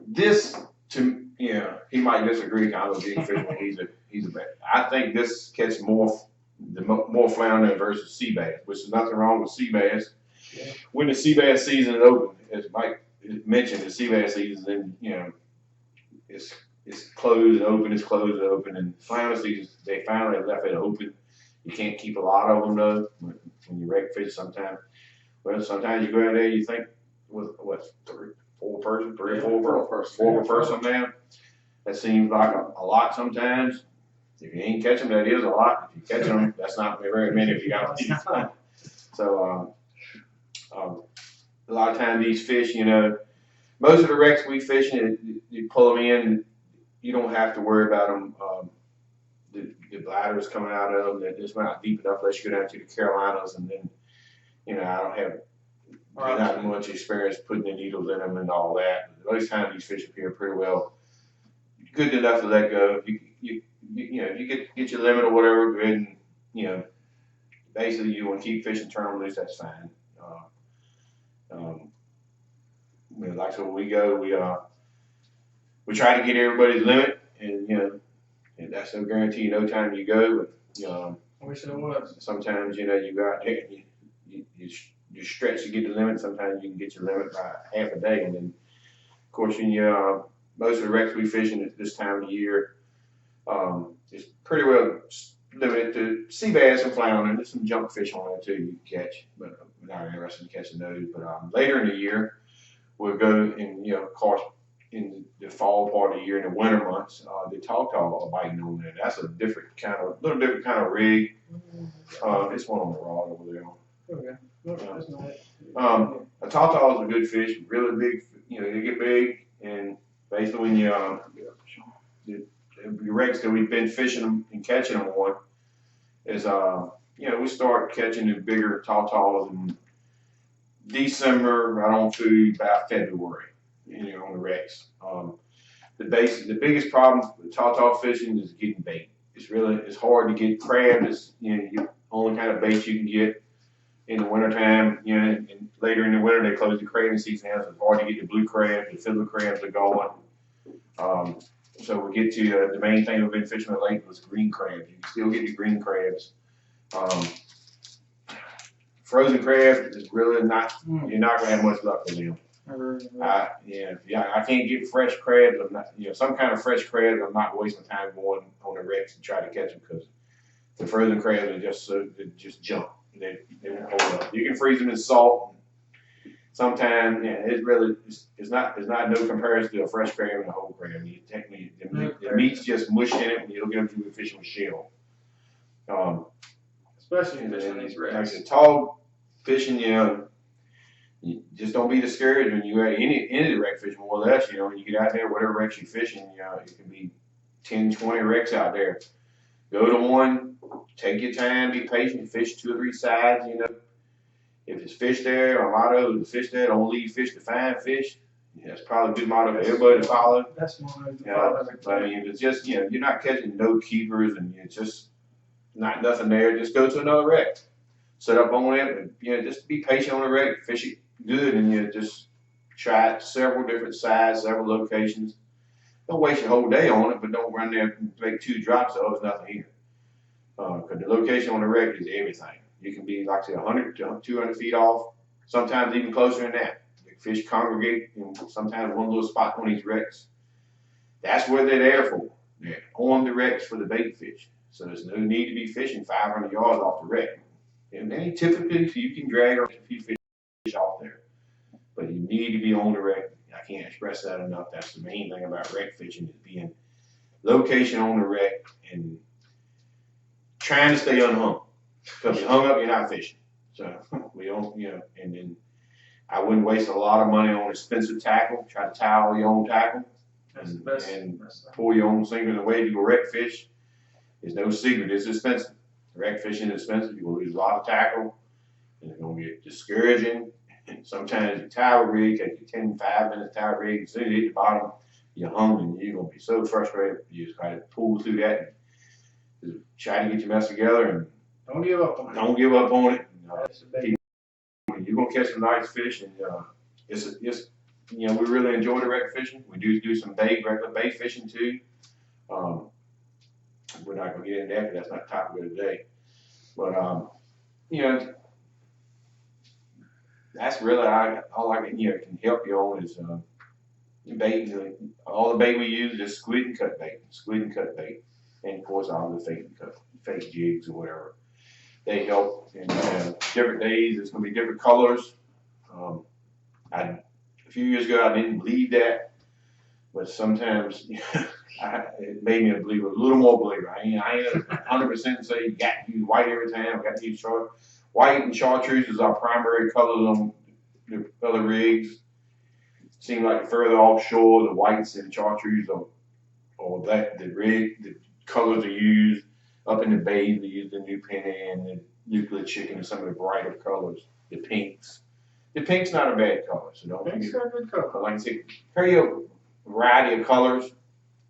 this, he might disagree. I know Jig Fisherman, he's a bad. I think this catches more flounder versus sea bass, which is nothing wrong with sea bass. Yeah. When the sea bass season is open, as Mike mentioned, the sea bass season, it's closed and open, it's closed and open, and flounder season, they finally left it open. You can't keep a lot of them though. When you wreck fish, sometimes you go out there, you think with three or four person man. That seems like a lot sometimes. If you ain't catch them, that is a lot. If you catch them, that's not very many if you got them. So, a lot of times these fish, most of the wrecks we fish, you pull them in, you don't have to worry about them. The bladders coming out of them, they're just not deep enough unless you go down to the Carolinas, and then, I don't have not much experience putting the needles in them and all that. Most times these fish appear pretty well good enough to let go. You get your limit or whatever, go ahead and, basically you want to keep fishing, turn them loose, that's fine. Like so when we go, we try to get everybody's limit, and and that's no guarantee no time you go, but I wish it was. sometimes you go out there and you stretch to get the limit. Sometimes you can get your limit by half a day, and then of course most of the wrecks we fishing at this time of the year, it's pretty well limited to sea bass and flounder. There's some junk fish on there too you can catch, but we're not interested in catching those. But later in the year, we'll go and of course in the fall part of the year, in the winter months, the tautog are biting on there. That's a little different kind of rig. It's one on the rod over there. Okay. A tautog is a good fish, really big. They get big, and basically when the wrecks that we've been fishing them and catching them on is we start catching the bigger tautogs in December, right on through about February. On the wrecks. The biggest problem with tautog fishing is getting bait. It's hard to get crab. only kind of bait you can get in the wintertime. You know, and later in the winter they close the crabbing season out, so it's hard to get the blue crab, the fiddler crabs are going. So we get to the main thing we've been fishing with lately was green crabs. You can still get the green crabs. Frozen crab is really not, you're not gonna have much luck with them. I can't get fresh crabs. I'm not, some kind of fresh crabs. I'm not wasting time going on the wrecks to try to catch them because the frozen crabs are they just jump. They won't hold up. You can freeze them in salt. Sometimes, it's not no comparison to a fresh crab and a whole crab. The meat's just mushed in it when you look at them through the fishing with shell. Especially fishing these wrecks. Like the tall fishing, you just don't be discouraged when you at any of the wreck fishing, more or less. When you get out there, whatever wrecks you're fishing, it can be 10, 20 wrecks out there. Go to one, take your time, be patient, fish 2 or 3 sides. If it's fish there, our motto is fish there, don't leave fish to find fish. That's probably a good motto for everybody to follow. That's my motto to follow. But I mean, it's just, you're not catching no keepers and it's just nothing there. Just go to another wreck. Set up on it, and just be patient on the wreck, fish it good, and just try it several different sides, several locations. Don't waste your whole day on it, but don't run there and make 2 drops, there's nothing here. Because the location on the wreck is everything. You can be, like I said, 100 to 200 feet off, sometimes even closer than that. The fish congregate in sometimes one little spot on these wrecks. That's what they're there for. They're on the wrecks for the bait fish. So there's no need to be fishing 500 yards off the wreck. And then typically you can drag a few fish off there. But you need to be on the wreck. I can't express that enough. That's the main thing about wreck fishing, is being location on the wreck and trying to stay unhung. Because if you're hung up, you're not fishing. So we don't, and then I wouldn't waste a lot of money on expensive tackle. Try to tie all your own tackle. That's the best. And pull your own sinker. The way you go wreck fish is no secret. It's expensive. Wreck fishing is expensive. You're going to lose a lot of tackle. And it's going to get discouraging. And sometimes your tower rig take you 10, 5 minutes tower rig. As soon as you hit the bottom, you're hung and you're going to be so frustrated. You just got to pull through that and just try to get your mess together and don't give up on it. Don't give up on it. You're going to catch some nice fish, and we really enjoy the wreck fishing. We do some regular bait fishing too. We're not going to get into that because that's not the topic of today. But that's really all I can help you on is bait. All the bait we use is squid and cut bait, and of course all the fake jigs or whatever. They help in different days. It's going to be different colors. A few years ago, I didn't believe that, but sometimes it made me a believer, a little more believer. I ain't 100% say you got to use white every time. Got to use chartreuse. White and chartreuse is our primary colors on the other rigs. Seems like further offshore, the whites and chartreuse or the colors are used. Up in the bay, they use the new penny and the nuclear chicken and some of the brighter colors, the pinks. The pink's not a bad color, so don't think it's a good color. Like I said, carry a variety of colors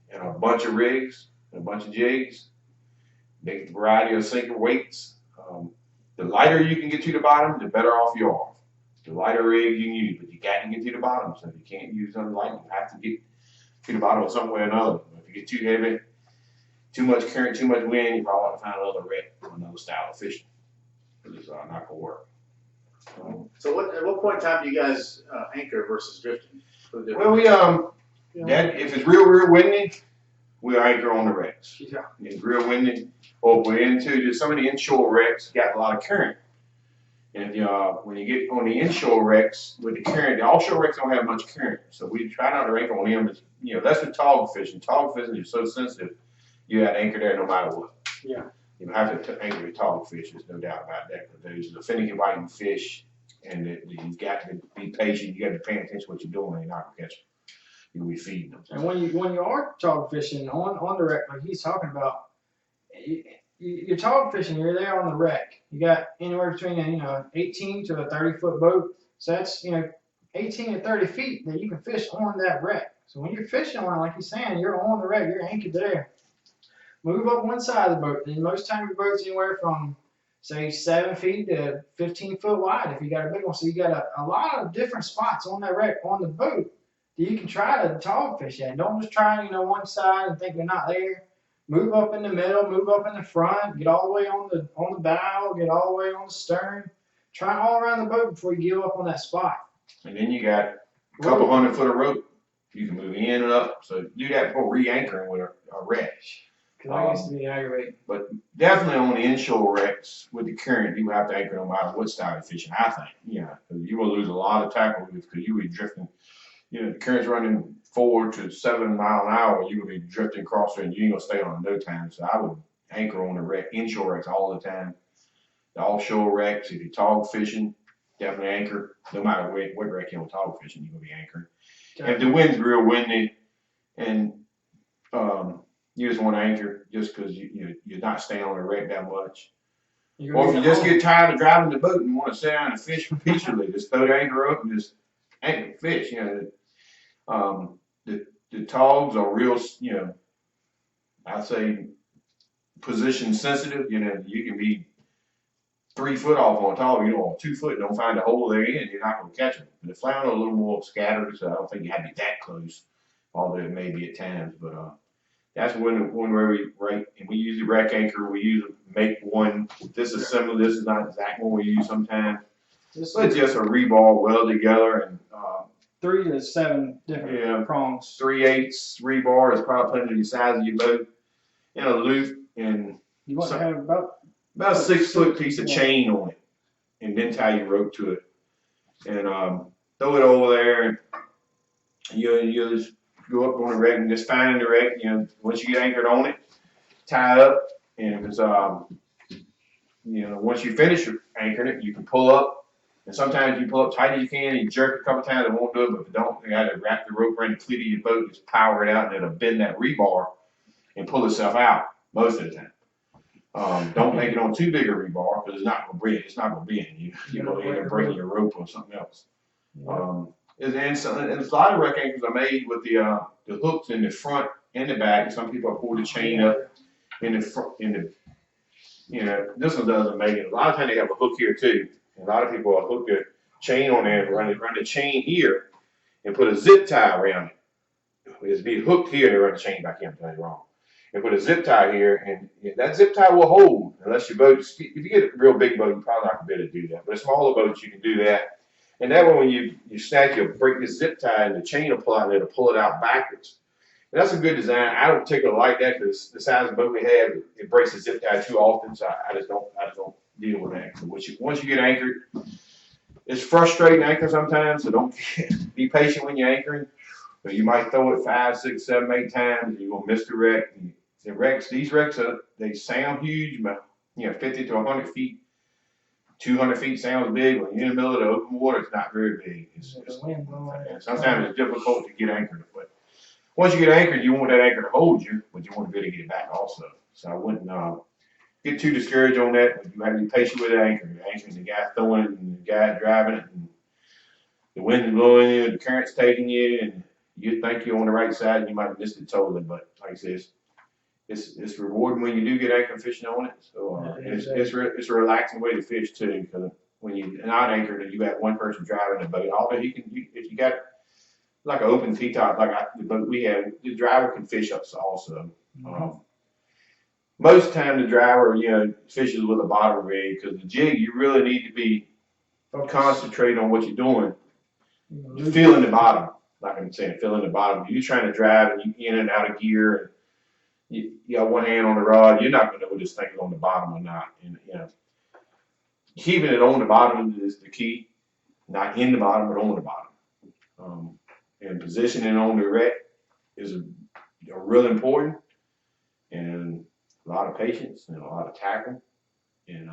and a bunch of rigs and a bunch of jigs, big variety of sinker weights. The lighter you can get to the bottom, the better off you are. The lighter rig you can use, but you got to get to the bottom. So if you can't use something light, you have to get to the bottom some way or another. If you get too heavy, too much current, too much wind, you probably have to find another wreck or another style of fishing. Because it's not going to work. So at what point in time do you guys anchor versus drifting? Well, we if it's real windy, we anchor on the wrecks. Yeah. It's real windy. Or if we're into some of the inshore wrecks, got a lot of current. And when you get on the inshore wrecks with the current, the offshore wrecks don't have much current. So we try not to anchor on them. That's with tog fishing. Tog fishing is so sensitive. You got to anchor there no matter what. Yeah. You have to anchor with tog fish. There's no doubt about that. Because those are finicky biting fish, and you got to be patient. You got to be paying attention to what you're doing, and you're not gonna catch them. You'll be feeding them. And when you are tog fishing on the wreck, like he's talking about, you're tog fishing. You're there on the wreck. You got anywhere between 18 to a 30-foot boat. So that's 18 to 30 feet that you can fish on that wreck. So when you're fishing on it, like he's saying, you're on the wreck, you're anchored there. Move up one side of the boat. And most times your boat's anywhere from say 7 feet to 15 foot wide if you got a big one. So you got a lot of different spots on that wreck on the boat that you can try to tog fish at. Don't just try, one side and think they're not there. Move up in the middle, move up in the front, get all the way on the bow, get all the way on the stern. Try all around the boat before you give up on that spot. And then you got a couple 100 foot of rope. You can move in and up. So do that before re-anchoring with a wreck. Because I used to be aggravating. But definitely on the inshore wrecks with the current, you have to anchor no matter what style of fishing, I think. Yeah, because you will lose a lot of tackle because you will be drifting. The current's running 4 to 7 mile an hour. You will be drifting across there and you ain't gonna stay on no time. So I would anchor on the wreck, inshore wrecks all the time. The offshore wrecks, if you're tog fishing, definitely anchor. No matter what wreck you're on tog fishing, you're gonna be anchoring. Okay. If the wind's real windy and you just want to anchor just because you're not staying on the wreck that much. Or if you just get tired of driving the boat and want to sit down and fish peacefully, just throw the anchor up and just anchor fish. The togs are real, I'd say position sensitive. You can be 3 foot off on a tog, on 2 foot, don't find a hole they're in, you're not going to catch them. But the flounder are a little more scattered, so I don't think you have to be that close, although it may be at times. But that's one where we use the wreck anchor. We use make one. This is similar. This is not exact one we use sometimes. But it's just a rebar welded together and 3 to 7 different prongs. 3/8 rebar is probably plenty the size of your boat in a loop, and you want to have about a 6 foot piece of chain on it, and then tie your rope to it, and throw it over there, and you just go up on the wreck and just find the wreck. Once you get anchored on it, tie it up, and if it's once you finish anchoring it, you can pull up. And sometimes you pull up tight as you can, and you jerk a couple times, it won't do it, but if you don't, you got to wrap the rope around the cleat of your boat, just power it out, and it'll bend that rebar and pull itself out most of the time. Don't make it on too big a rebar, because it's not going to bend. It's not going to bend. You're going to end up breaking your rope or something else. And a lot of wreck anchors are made with the hooks in the front and the back. And some people pull the chain up in the front. This one doesn't make it. A lot of times they have a hook here too. A lot of people will hook their chain on there and run the chain here and put a zip tie around it. It's be hooked here and they run the chain back in. I'm telling you wrong. And put a zip tie here, and that zip tie will hold unless your boat. If you get a real big boat, you're probably not gonna be able to do that. But a smaller boat, you can do that. And that way, when you snatch, you'll break the zip tie and the chain will pull out, and it'll pull it out backwards. And that's a good design. I don't particularly like that because the size of the boat we have, it breaks the zip tie too often. So I just don't deal with that. So once you get anchored, it's frustrating anchoring sometimes. So don't be patient when you're anchoring. But you might throw it 5, 6, 7, 8 times, and you're gonna miss the wreck. And these wrecks they sound huge, but 50 to 100 feet. 200 feet sounds big. When you're in the middle of the open water, it's not very big. Sometimes it's difficult to get anchored. But once you get anchored, you want that anchor to hold you, but you want to be able to get it back also. So I wouldn't get too discouraged on that. But you have to be patient with the anchor. You're anchoring, the guy throwing it, and the guy driving it, and the wind is blowing you, the current's taking you, and you think you're on the right side, and you might have missed it totally. But like I said, it's rewarding when you do get anchor fishing on it. So it's a relaxing way to fish too, because when you're not anchored and you got one person driving the boat, although if you got like an open T-top like the boat we have, the driver can fish us also. Most time the driver fishes with a bottom rig, because the jig you really need to be concentrating on what you're doing, feeling the bottom. Like I'm saying, feeling the bottom. You're trying to drive and you in and out of gear. And, you got one hand on the rod, you're not going to know whether this thing is on the bottom or not. And, keeping it on the bottom is the key. Not in the bottom, but on the bottom. And positioning on the wreck is real important. And a lot of patience and a lot of tackle. And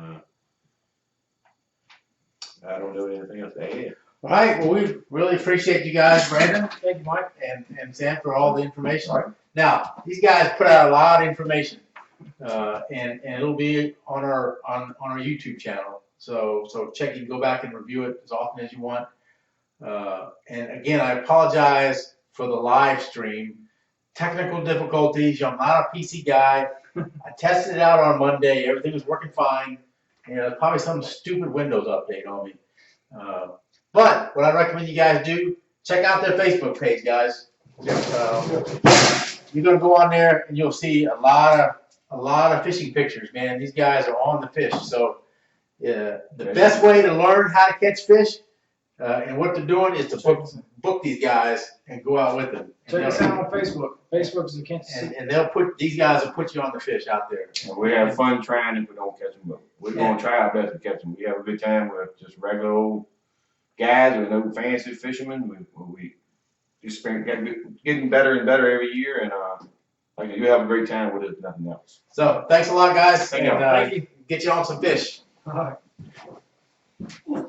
I don't know anything else to add. All right. Well, we really appreciate you guys, Brandon. Thank you, Mike. And Sam, for all the information. Right. Now, these guys put out a lot of information, and it'll be on our YouTube channel. So check. You can go back and review it as often as you want. And again, I apologize for the live stream. Technical difficulties. I'm not a PC guy. I tested it out on Monday. Everything was working fine. You know, probably some stupid Windows update on me. But what I recommend you guys do, check out their Facebook page, guys. You're gonna go on there and you'll see a lot of fishing pictures, man. These guys are on the fish. So the best way to learn how to catch fish and what they're doing is to book these guys and go out with them. Check us out on Facebook. Facebook's the Kansas City. And these guys will put you on the fish out there. And we have fun trying if we don't catch them, but we're gonna try our best to catch them. We have a good time with just regular old guys with no fancy fishermen. We just getting better and better every year, and like you have a great time with it, if nothing else. So thanks a lot, guys. Thank you. And Thank you. get you on some fish. All right.